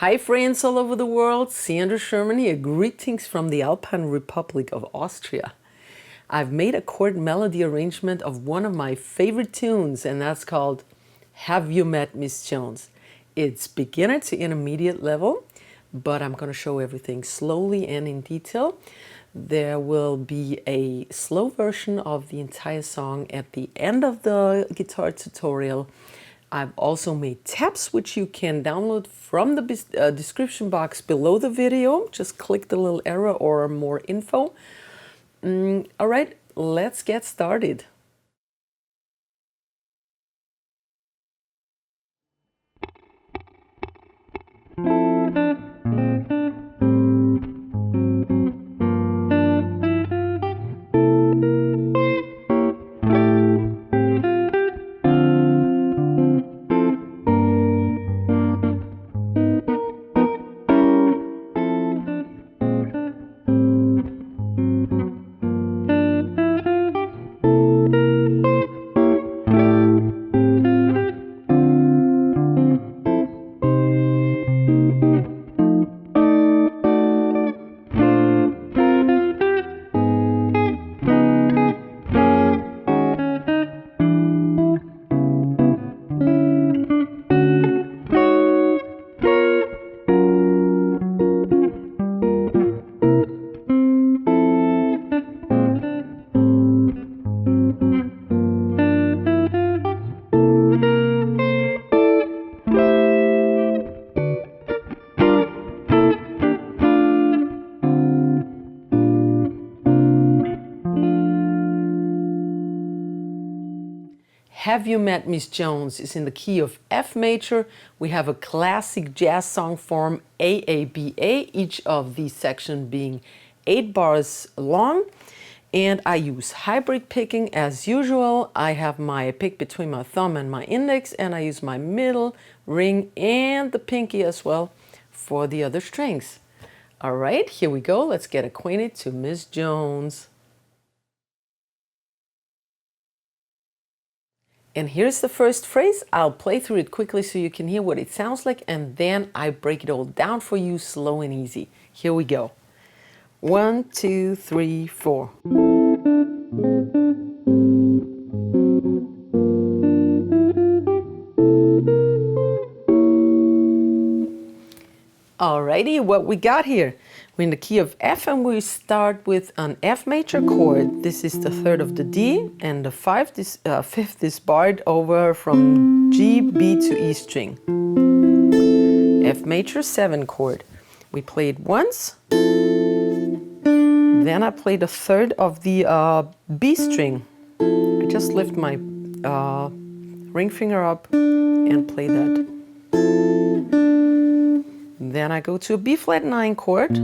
Hi friends all over the world, Sandra Sherman here. Greetings from the Alpine Republic of Austria. I've made a chord melody arrangement of one of my favorite tunes, and that's called Have You Met Miss Jones? It's beginner to intermediate level, but I'm going to show everything slowly and in detail. There will be a slow version of the entire song at the end of the guitar tutorial. I've also made tabs which you can download from the description box below the video. Just click the little arrow or more info. All right, let's get started. Have You Met Miss Jones is in the key of F major. We have a classic jazz song form AABA, each of these sections being 8 bars long. And I use hybrid picking as usual. I have my pick between my thumb and my index, and I use my middle, ring, and the pinky as well for the other strings. All right, here we go. Let's get acquainted to Miss Jones. And here's the first phrase. I'll play through it quickly so you can hear what it sounds like, and then I break it all down for you slow and easy. Here we go. 1, 2, 3, 4. Alrighty, what we got here? We're in the key of F, and we start with an F major chord. This is the third of the D, and the fifth is barred over from G, B to E string. F major 7 chord. We played once, then I played a third of the B string. I just lift my ring finger up and play that. Then I go to a B flat 9 chord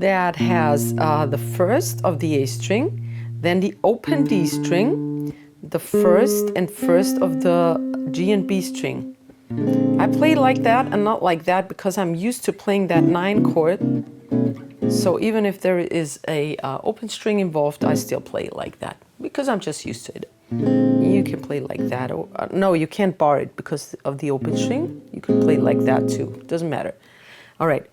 that has the first of the A string, then the open D string, the first of the G and B string. I play like that and not like that because I'm used to playing that 9 chord. So even if there is a open string involved, I still play it like that because I'm just used to it. You can play like that, or no, you can't bar it because of the open string. You can play like that too, doesn't matter. All right,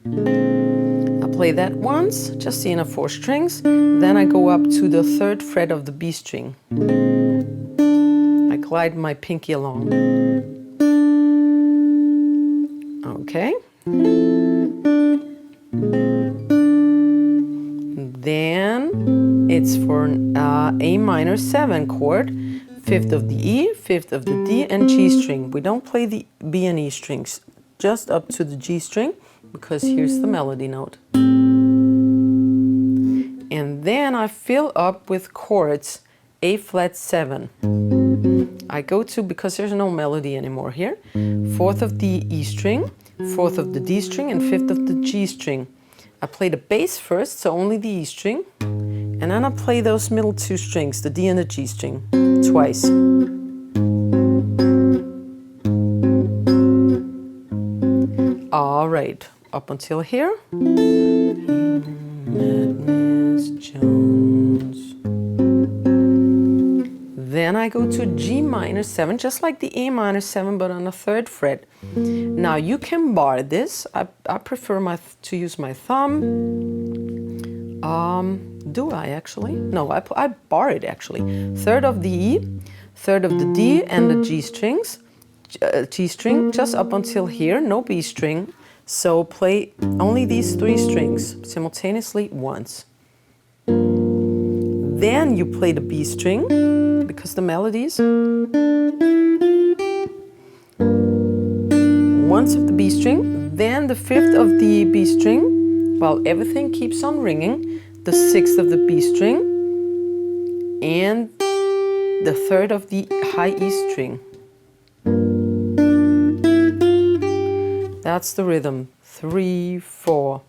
I play that once, just in 4 strings. Then I go up to the 3rd fret of the B string. I glide my pinky along. Okay. Then it's for an A minor 7 chord, 5th of the E, 5th of the D, and G string. We don't play the B and E strings, just up to the G string, because here's the melody note. And then I fill up with chords A flat 7. I go to, because there's no melody anymore here, 4th of the E string, 4th of the D string, and 5th of the G string. I play the bass first, so only the E string, and then I play those middle 2 strings, the D and the G string, twice. All right, up until here. Miss Jones. Then I go to G minor 7, just like the A minor 7, but on the 3rd fret. Now you can bar this. I prefer to use my thumb. Do I actually? No, I bar it actually. 3rd of the E, 3rd of the D, and the G strings. G string just up until here, no B string. So play only these 3 strings simultaneously once. Then you play the B string, because the melodies. Once of the B string, then the 5th of the B string, while everything keeps on ringing, the 6th of the B string, and the 3rd of the high E string. That's the rhythm. 3, 4.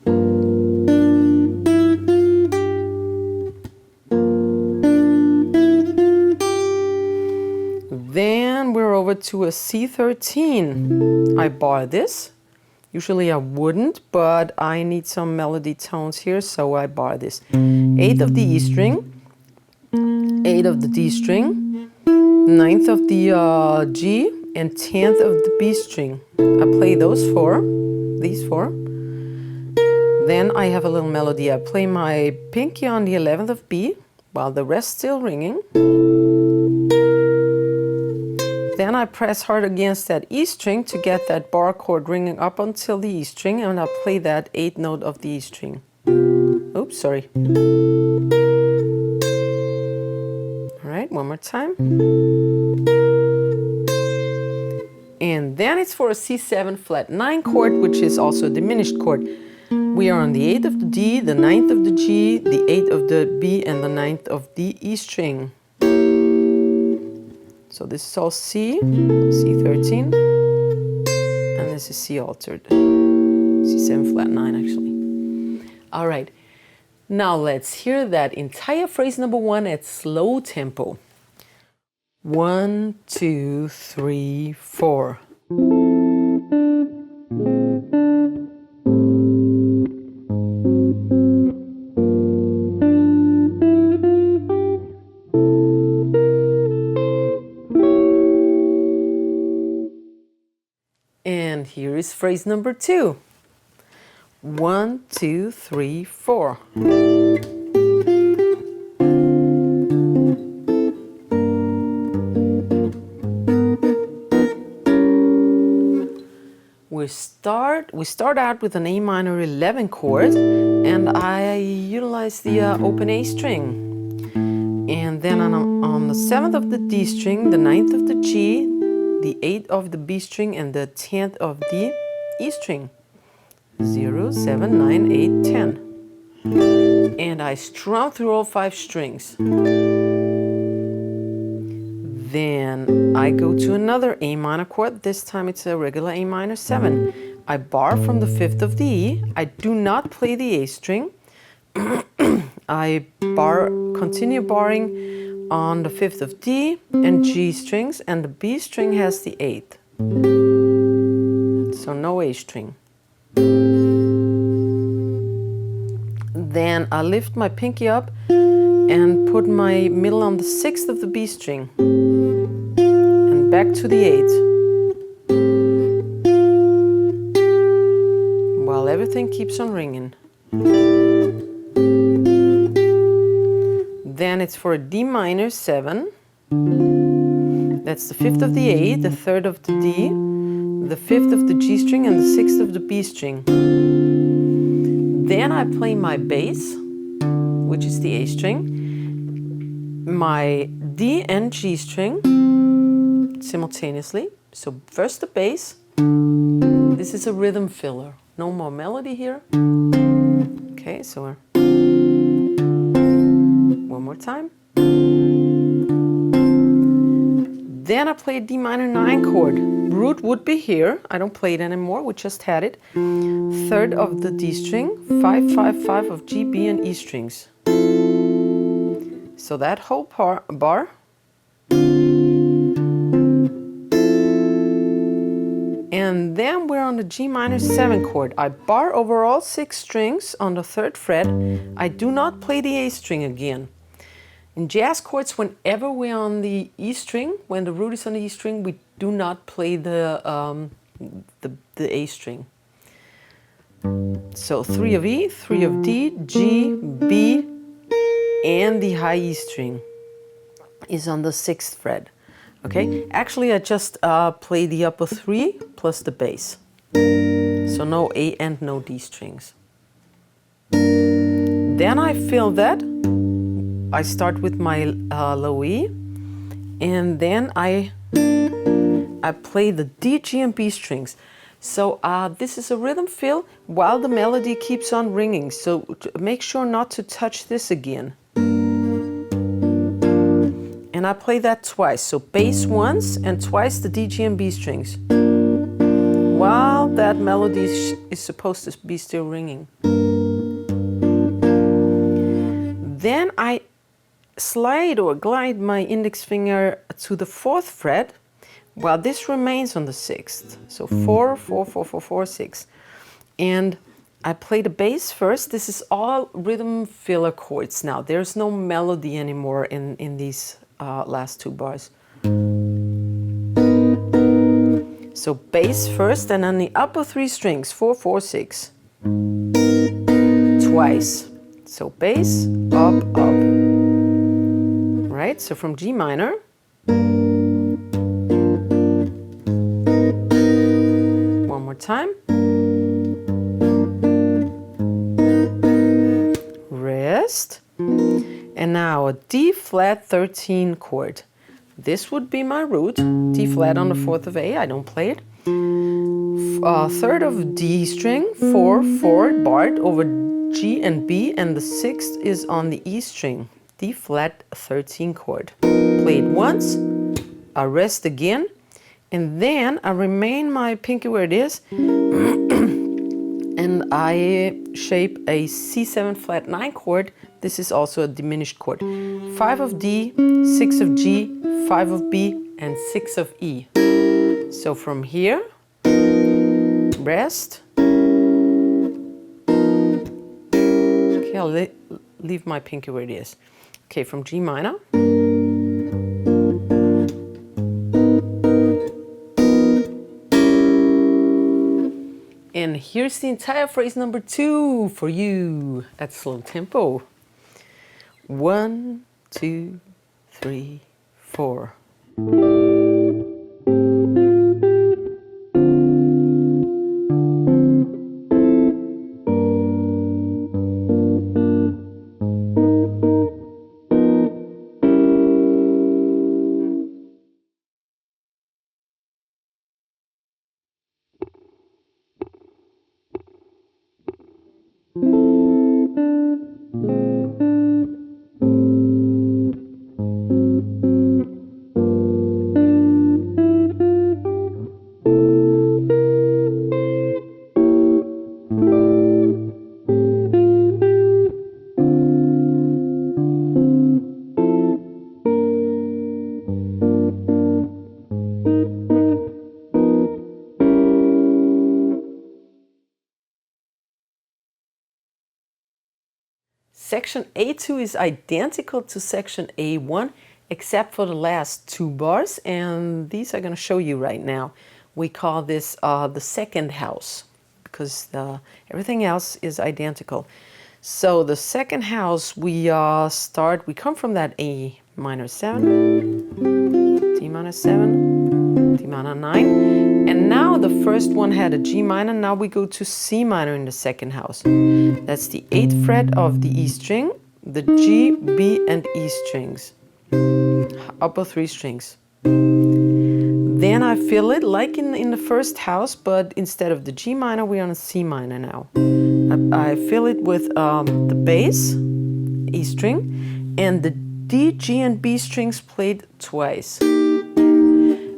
Then we're over to a C13. I bar this. Usually I wouldn't, but I need some melody tones here, so I bar this. 8th of the E string, 8th of the D string, 9th of the G, and 10th of the B string. I play these 4. Then I have a little melody. I play my pinky on the 11th of B, while the rest still ringing. Then I press hard against that E string to get that bar chord ringing up until the E string, and I play that 8th note of the E string. Oops, sorry. All right, one more time. And then it's for a C7 flat 9 chord, which is also a diminished chord. We are on the 8th of the D, the 9th of the G, the 8th of the B, and the 9th of the E string. So this is all C, C13, and this is C altered, C7 flat 9 actually. All right, now let's hear that entire phrase number 1 at slow tempo. 1, 2, 3, 4. And here is phrase number 2. 1, 2, 3, 4. We start out with an A minor 11 chord, and I utilize the open A string. And then on the 7th of the D string, the 9th of the G, the 8th of the B string, and the 10th of the E string. 0, 7, 9, 8, 10. And I strum through all 5 strings. Then I go to another A minor chord. This time it's a regular A minor 7. I bar from the 5th of the E. I do not play the A string. I continue barring on the 5th of D and G strings, and the B string has the 8th. So no A string. Then I lift my pinky up and put my middle on the 6th of the B string. And back to the 8th. While everything keeps on ringing. Then it's for a D minor 7. That's the 5th of the A, the 3rd of the D, the 5th of the G string, and the 6th of the B string. Then I play my bass, which is the A string, my D and G string simultaneously. So first the bass. This is a rhythm filler. No more melody here. Okay, so we're one more time. Then I play a D minor 9 chord. Root would be here. I don't play it anymore. We just had it. 3rd of the D string, 5, 5, 5 of G, B, and E strings. So that whole bar. And then we're on the G minor 7 chord. I bar over all 6 strings on the 3rd fret. I do not play the A string again. In jazz chords, whenever we're on the E string, when the root is on the E string, we do not play the A string. So 3 of E, 3 of D, G, B, and the high E string is on the 6th fret. Okay, actually I just play the upper 3 plus the bass. So no A and no D strings. Then I fill that. I start with my low E, and then I play the D, G, and B strings. So this is a rhythm fill while the melody keeps on ringing. So make sure not to touch this again. And I play that twice. So bass once and twice the D, G, and B strings, while that melody is supposed to be still ringing. Then I slide or glide my index finger to the 4th fret while this remains on the 6th. So 4, 4, 4, 4, 4, 6. And I play the bass first. This is all rhythm filler chords now. There's no melody anymore in these last 2 bars. So bass first, and then the upper 3 strings, 4, 4, 6. Twice. So bass, up, up. Right, so from G minor. One more time. Rest. And now a D flat 13 chord. This would be my root. D flat on the 4th of A, I don't play it. 3rd of D string, 4, 4 barred over G and B, and the 6th is on the E string, D flat 13 chord. Play it once, I rest again, and then I remain my pinky where it is, and I shape a C7 flat 9 chord. This is also a diminished chord. 5 of D, 6 of G, 5 of B, and 6 of E. So from here, rest. Okay, I'll leave my pinky where it is. Okay, from G minor. And here's the entire phrase number 2 for you at slow tempo. 1, 2, 3, 4. Section A2 is identical to section A1 except for the last 2 bars, and these I'm going to show you right now. We call this the second house because everything else is identical. So the second house, we come from that A minor 7, D minor 7, D minor 9, and now the first one had a G minor. Now we go to C minor in the second house. That's the 8th fret of the E string, the G, B, and E strings, upper 3 strings. Then I fill it like in the first house, but instead of the G minor, we're on a C minor now. I fill it with the bass, E string, and the D, G, and B strings played twice.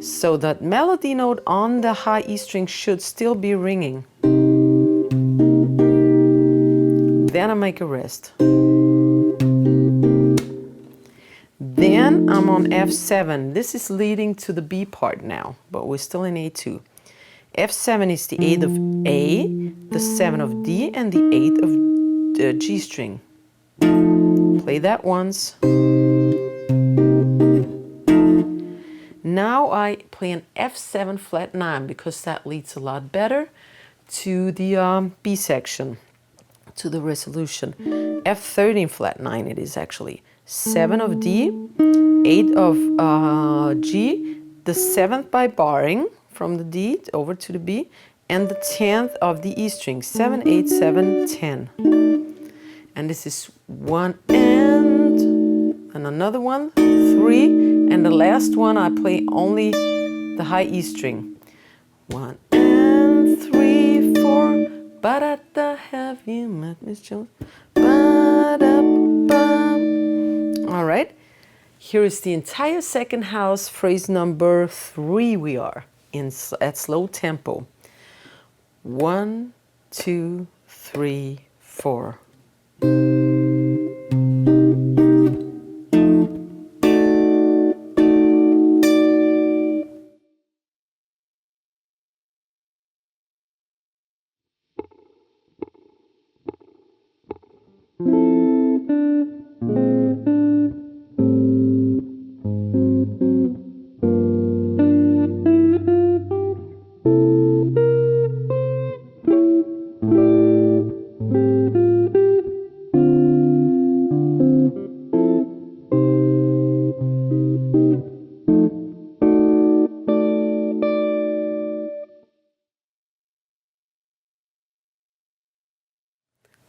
So that melody note on the high E string should still be ringing. Then I make a rest. Then I'm on F7. This is leading to the B part now, but we're still in A2. F7 is the 8th of A, the 7 of D, and the 8th of the G string. Play that once. Now I play an F7 flat 9 because that leads a lot better to the B section, to the resolution. F13 flat 9 it is actually. 7 of D, 8 of G, the 7th by barring from the D over to the B, and the 10th of the E string. 7, 8, 7, 10. And this is 1 and another one, 3, and the last one I play only the high E string. 1 and 3, 4. Ba-da-da, have you met Miss Jones? Ba-da-ba. All right. Here is the entire second house, phrase number 3 we are in at slow tempo. 1, 2, 3, 4.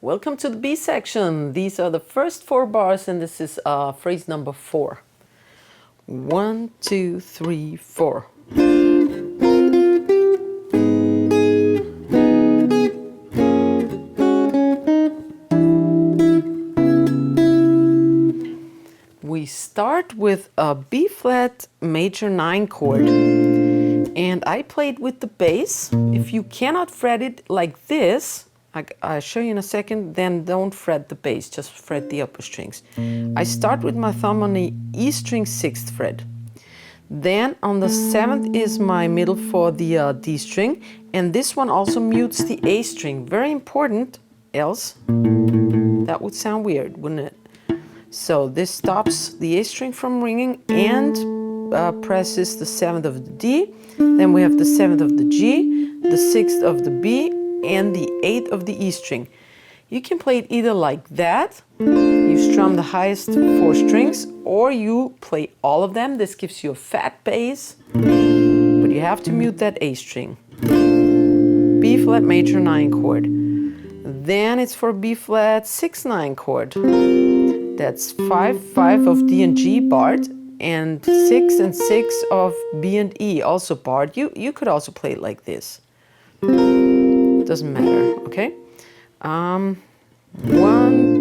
Welcome to the B section. These are the first 4 bars, and this is phrase number 4. 1, 2, 3, 4. We start with a B flat major 9 chord, and I played with the bass. If you cannot fret it like this, I'll show you in a second, then don't fret the bass, just fret the upper strings. I start with my thumb on the E string 6th fret. Then on the 7th is my middle for the D string, and this one also mutes the A string. Very important, else that would sound weird, wouldn't it? So this stops the A string from ringing and presses the 7th of the D. Then we have the 7th of the G, the 6th of the B, and the 8th of the E string. You can play it either like that, you strum the highest 4 strings, or you play all of them. This gives you a fat bass, but you have to mute that A string. B flat major 9 chord. Then it's for B flat 6 9 chord. That's 5 5 of D and G barred, and 6 and 6 of B and E also barred. You could also play it like this. Doesn't matter, okay? 1,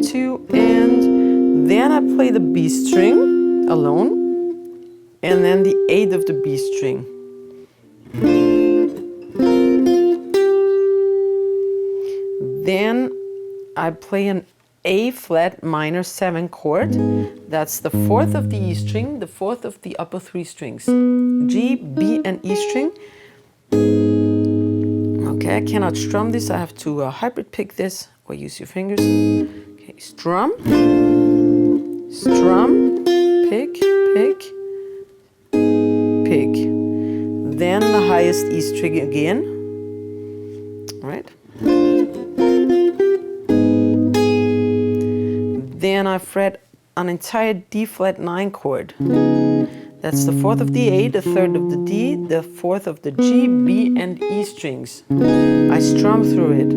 2, and then I play the B string alone, and then the 8th of the B string. Then I play an A flat minor 7 chord. That's the 4th of the E string, the 4th of the upper 3 strings. G, B, and E string. Okay, I cannot strum this. I have to hybrid pick this or use your fingers. Okay, strum, strum, pick, pick, pick. Then the highest E string again. All right. Then I fret an entire D flat 9 chord. That's the 4th of the A, the 3rd of the D, the 4th of the G, B, and E strings. I strum through it.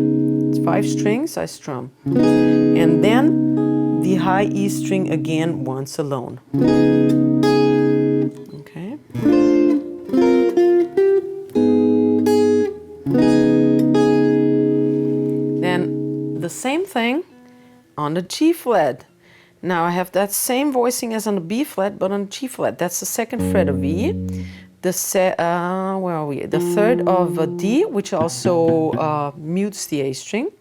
It's 5 strings, I strum. And then the high E string again once alone. Okay. Then the same thing on the G flat. Now I have that same voicing as on the B flat, but on the G flat. That's the 2nd fret of E. Where are we? The 3rd of D, which also mutes the A string.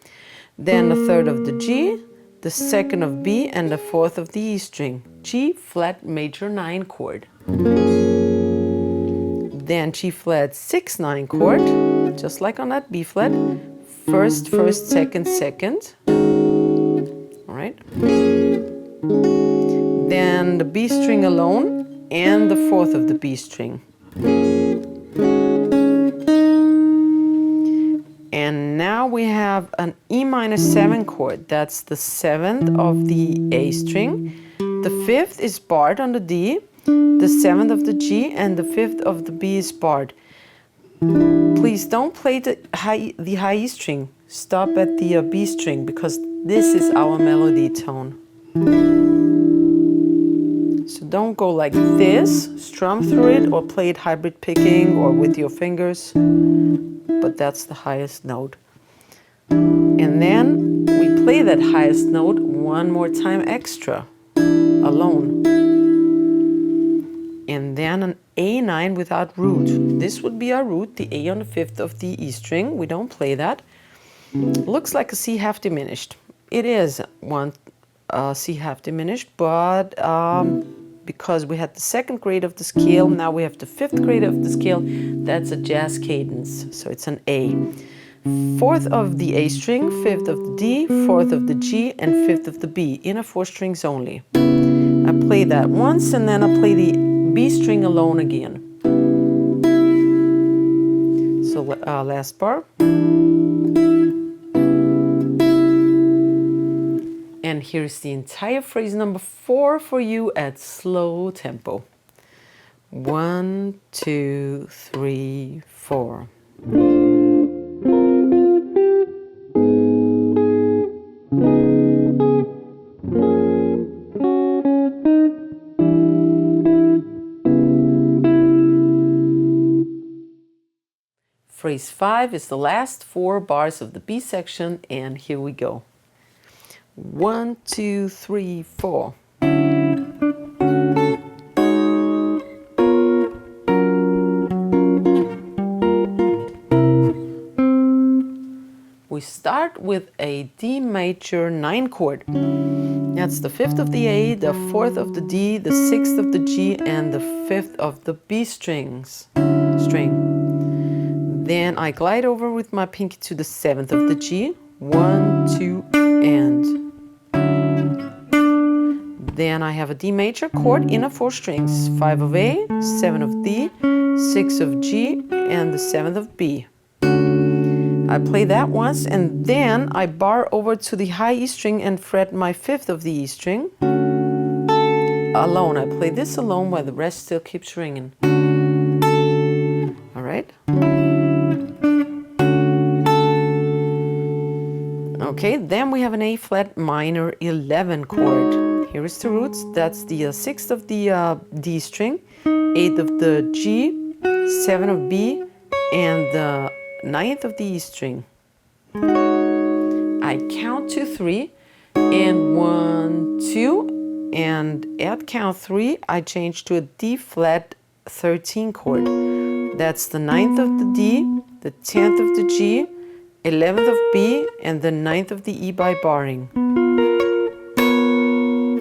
Then the 3rd of the G, the 2nd of B, and the 4th of the E string. G flat major 9 chord. Then G flat 6 9 chord, just like on that B flat. First, first, second, second. All right. Then the B string alone, and the 4th of the B string. And now we have an E minor 7 chord. That's the 7th of the A string. The 5th is barred on the D, the 7th of the G, and the 5th of the B is barred. Please don't play the high E string. Stop at the B string, because this is our melody tone. So don't go like this, strum through it, or play it hybrid picking or with your fingers. But that's the highest note. And then we play that highest note one more time extra, alone. And then an A9 without root. This would be our root, the A on the 5th of the E string. We don't play that. Looks like a C half diminished. It is one C half diminished, but because we had the 2nd grade of the scale, now we have the 5th grade of the scale. That's a jazz cadence, so it's an A. 4th of the A string, 5th of the D, 4th of the G, and 5th of the B, inner 4 strings only. I play that once, and then I play the B string alone again. So last bar. And here's the entire phrase number 4 for you at slow tempo. 1, 2, 3, 4. Phrase 5 is the last 4 bars of the B section, and here we go. 1, 2, 3, 4. We start with a D major 9 chord. That's the 5th of the A, the 4th of the D, the 6th of the G, and the 5th of the B string. Then I glide over with my pinky to the 7th of the G. 1, 2, and. Then I have a D major chord, inner 4 strings. 5 of A, 7 of D, 6 of G, and the 7th of B. I play that once, and then I bar over to the high E string and fret my 5th of the E string. Alone. I play this alone while the rest still keeps ringing. All right. Okay, then we have an A flat minor 11 chord. Here is the roots. That's the 6th of the D string, 8th of the G, 7 of B, and the 9th of the E string. I count to 3, and 1, 2, and at count 3, I change to a D flat 13 chord. That's the 9th of the D, the 10th of the G, 11th of B, and the 9th of the E by barring.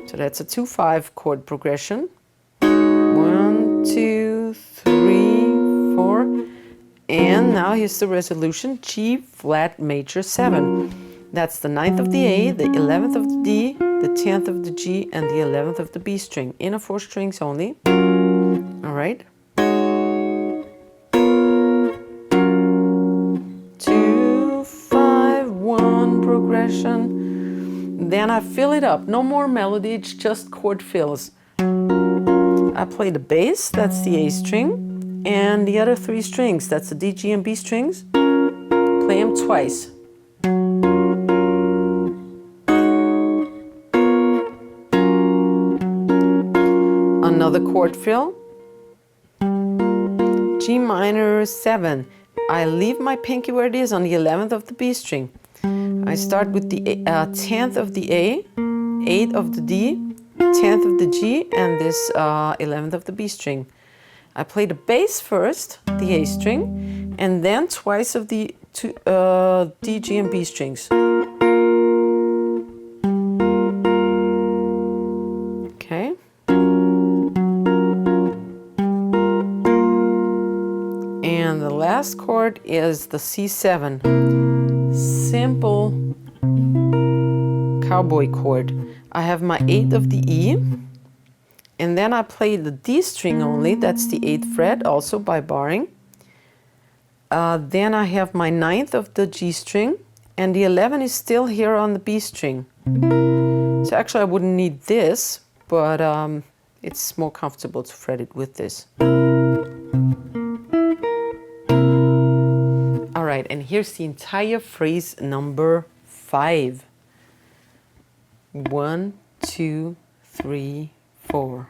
So that's a 2-5 chord progression. 1, 2, 3, 4. And now here's the resolution, G flat major 7. That's the 9th of the A, the 11th of the D, the 10th of the G, and the 11th of the B string. Inner 4 strings only. All right. 2, 5, 1 progression. Then I fill it up. No more melody, it's just chord fills. I play the bass, that's the A string, and the other 3 strings, that's the D, G, and B strings. Play them twice. Another chord fill. G minor 7. I leave my pinky where it is on the 11th of the B string. I start with the 10th of the A, 8th of the D, 10th of the G, and this 11th of the B string. I play the bass first, the A string, and then twice of the D, G, and B strings. Okay. And the last chord is the C7. Simple cowboy chord. I have my 8th of the E, And then I play the D string only, that's the 8th fret, also by barring. Then I have my 9th of the G string, and the 11 is still here on the B string. So actually I wouldn't need this, but it's more comfortable to fret it with this. All right, and here's the entire phrase number 5. 1, 2, 3, 4.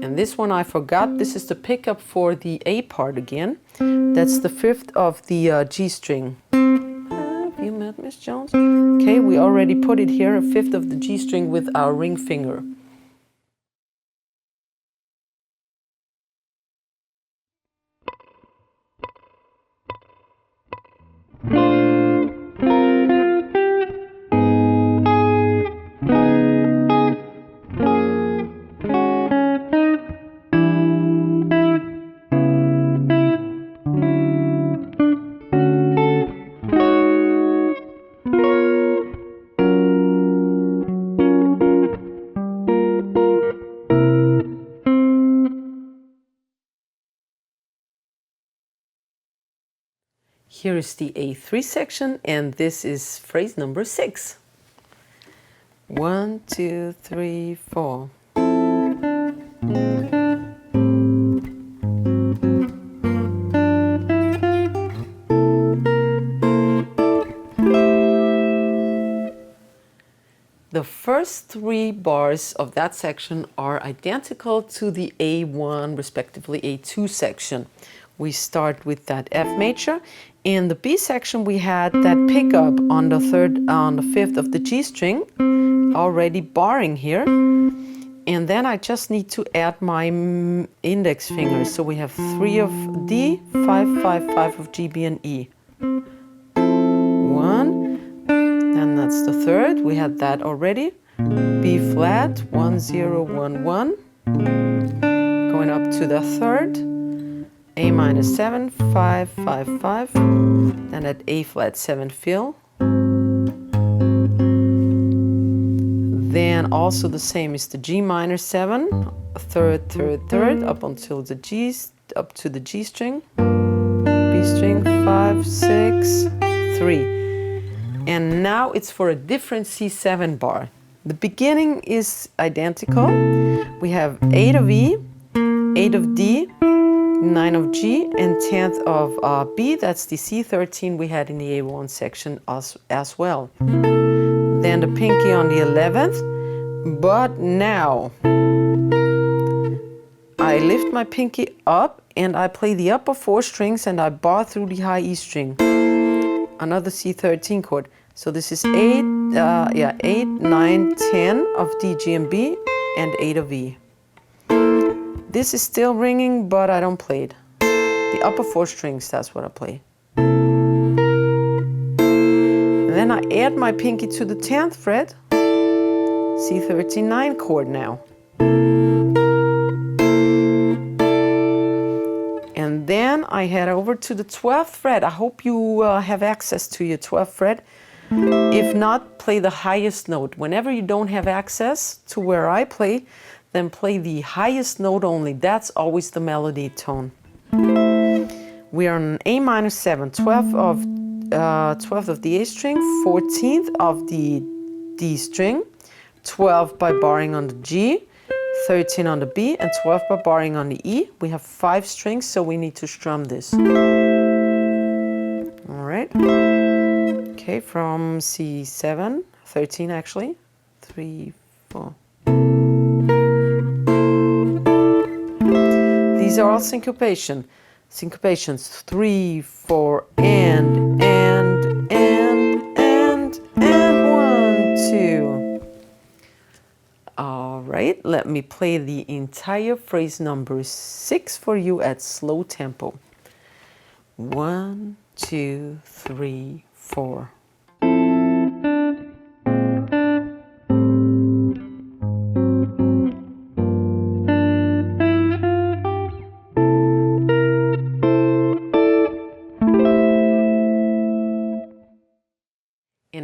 And this one I forgot. This is the pickup for the A part again. That's the 5th of the G string. Have you met Miss Jones? Okay, we already put it here, a 5th of the G string with our ring finger. Here is the A3 section, and this is phrase number 6. 1, 2, 3, 4. The first 3 bars of that section are identical to the A1, respectively A2 section. We start with that F major. In the B section, we had that pickup on the 5th of the G string, already barring here. And then I just need to add my index fingers. So we have 3 of D, 5, 5, 5 of G, B, and E. 1, and that's the 3rd. We had that already. B flat, 1, 0, 1, 1. Going up to the 3rd. A minor 7, 5, 5, 5. Then at A flat 7 fill. Then also the same is the G minor 7, 3rd, 3rd, 3rd, up until the G's, up to the G string. B string 5, 6, 3. And now it's for a different C7 bar. The beginning is identical. We have 8 of E, 8 of D, 9 of G, and 10th of B. That's the C13 we had in the A1 section as well. Then the pinky on the 11th. But now I lift my pinky up and I play the upper 4 strings and I bar through the high E string. Another C13 chord. So this is 8, 9, 10 of D, G, and B, and 8 of E. This is still ringing, but I don't play it. The upper 4 strings, that's what I play. And then I add my pinky to the 10th fret, C13 9 chord now. And then I head over to the 12th fret. I hope you have access to your 12th fret. If not, play the highest note. Whenever you don't have access to where I play, then play the highest note only. That's always the melody tone. We are on A minor 7, 12th of the A string, 14th of the D string, 12 by barring on the G, 13 on the B, and 12 by barring on the E. We have 5 strings, so we need to strum this. All right. Okay, from C7, 13 actually, 3, 4. These are all syncopations. 3, 4, and 1, 2. All right, let me play the entire phrase number 6 for you at slow tempo. 1, 2, 3, 4.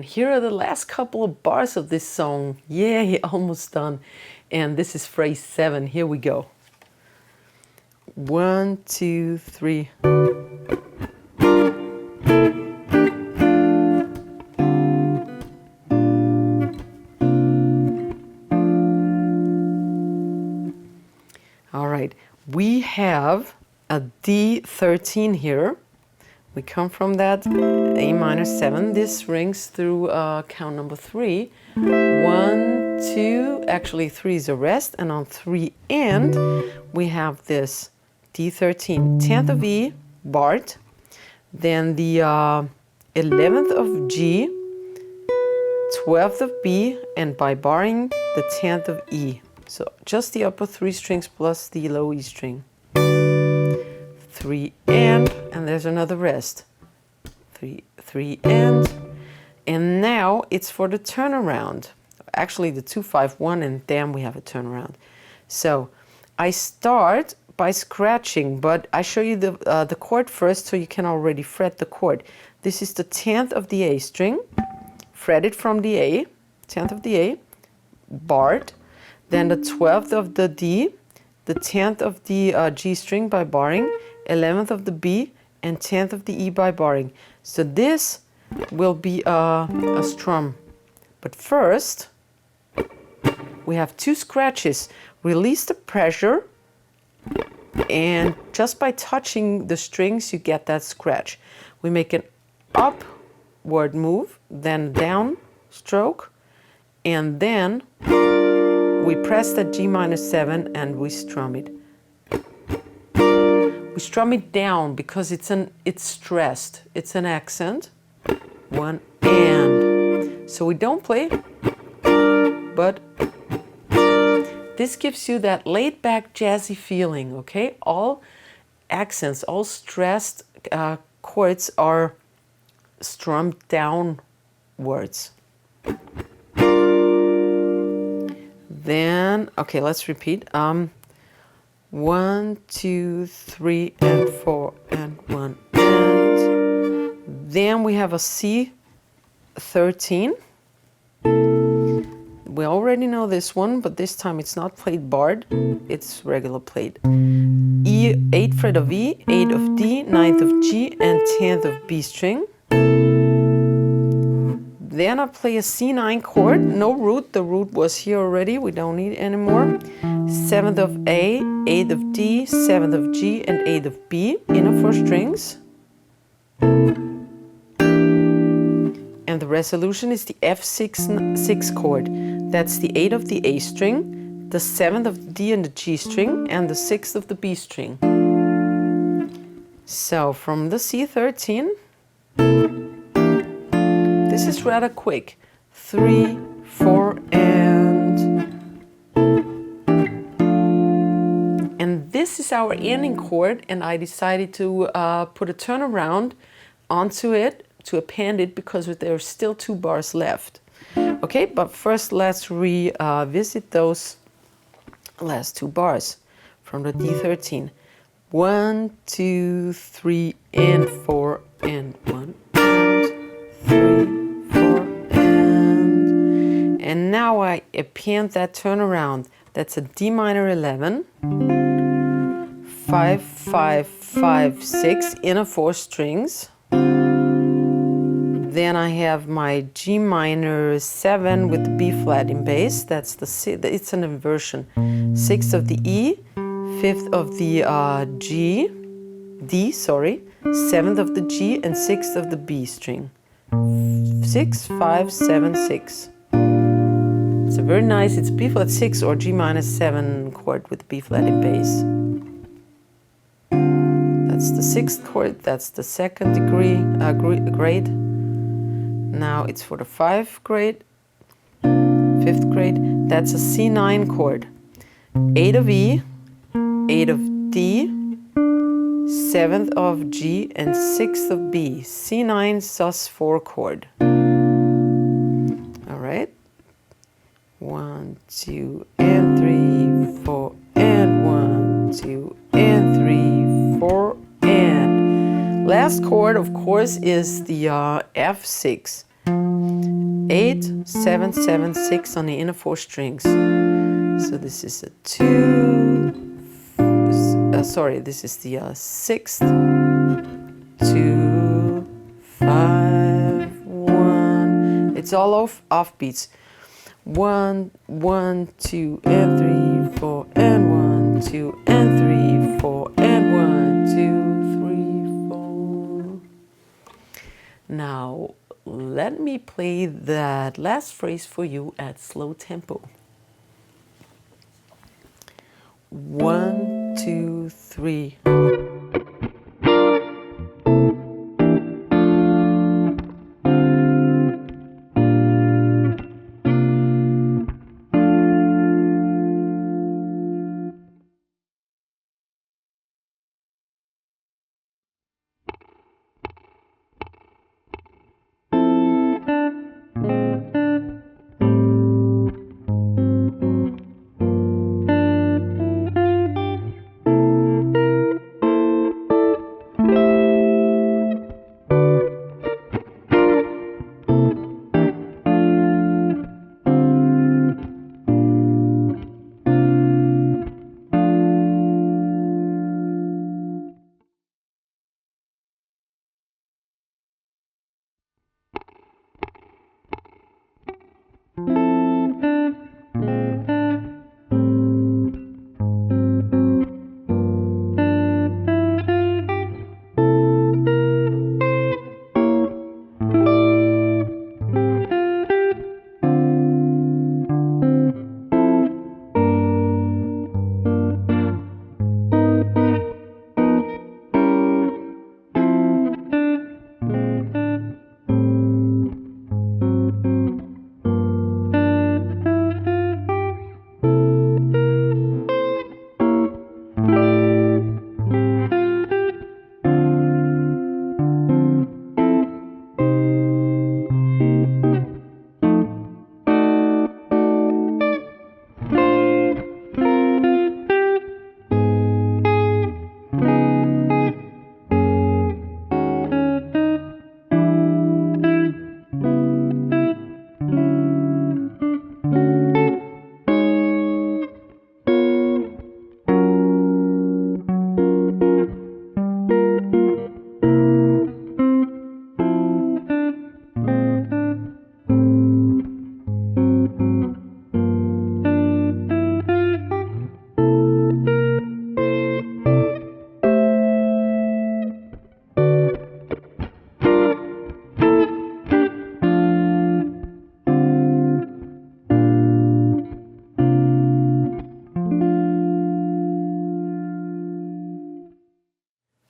And here are the last couple of bars of this song. Yeah, almost done. And this is phrase 7. Here we go. 1, 2, 3. All right, we have a D13 here. We come from that A minor 7. This rings through count number 3. 1, 2, actually 3 is a rest, and on 3 and we have this D13, 10th of E, barred, then the 11th of G, 12th of B, and by barring the 10th of E. So just the upper 3 strings plus the low E string. 3 and there's another rest. 3 and now it's for the turnaround. Actually the 2, 5, 1, and then we have a turnaround. So I start by scratching, but I show you the chord first so you can already fret the chord. This is the 10th of the A string, fretted from the A, 10th of the A, barred, then the 12th of the D, the 10th of the G string by barring, 11th of the B, and 10th of the E by barring. So this will be a strum. But first, we have 2 scratches. Release the pressure, and just by touching the strings, you get that scratch. We make an upward move, then down stroke, and then we press that G minor 7 and we strum it. We strum it down because it's stressed. It's an accent. 1 and. So we don't play, but this gives you that laid back jazzy feeling, okay? All accents, all stressed chords are strummed downwards. Then, okay, let's repeat. 1, 2, 3, and 4, and 1, and. Then we have a C13. We already know this one, but this time it's not played barred, it's regular played. E, 8th fret of E, 8 of D, 9th of G, and 10th of B string. Then I play a C9 chord, no root, the root was here already, we don't need it anymore. 7th of A, 8th of D, 7th of G, and 8th of B, inner 4 strings. And the resolution is the F6 chord. That's the 8th of the A string, the 7th of the D and the G string, and the 6th of the B string. So from the C13, this is rather quick. 3, 4, and this is our ending chord, and I decided to put a turnaround onto it to append it because there are still 2 bars left. Okay, but first let's revisit those last 2 bars from the D13. 1, 2, 3, and 4, and 1, and 3, 4, and now I append that turnaround. That's a D minor 11, 5, 5, 5, 6, inner 4 strings. Then I have my G minor 7 with the B flat in bass. That's it's an inversion. 6th of the E, 5th of the D, 7th of the G, and 6th of the B string. 6, 5, 7, 6. It's a very nice, it's B flat 6 or G minor 7 chord with B flat in bass. That's the 6th chord, that's the 2nd grade. Now it's for the 5th grade, 5th grade. That's a C9 chord. 8 of E, 8 of D, 7th of G, and 6th of B. C9 sus4 chord. All right. 1, 2, and 3, 4, and 1, 2, and 3, 4, and. Last chord, of course, is the F6. 8, 7, 7, 6 on the inner 4 strings. So this is a 2, this is the 6th, 2, 5, 1. It's all off beats. 1, 1, 2, and 3, 4, and 1, 2, and 3, 4, and 1, 2, 3, 4. Now, let me play that last phrase for you at slow tempo. 1, 2, 3.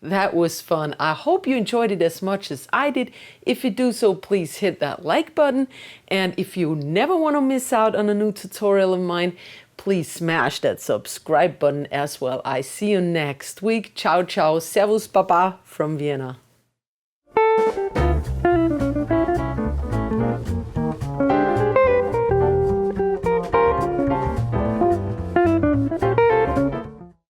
That was fun. I hope you enjoyed it as much as I did. If you do so, please hit that like button. And if you never want to miss out on a new tutorial of mine, please smash that subscribe button as well. I see you next week. Ciao, ciao. Servus, Baba from Vienna.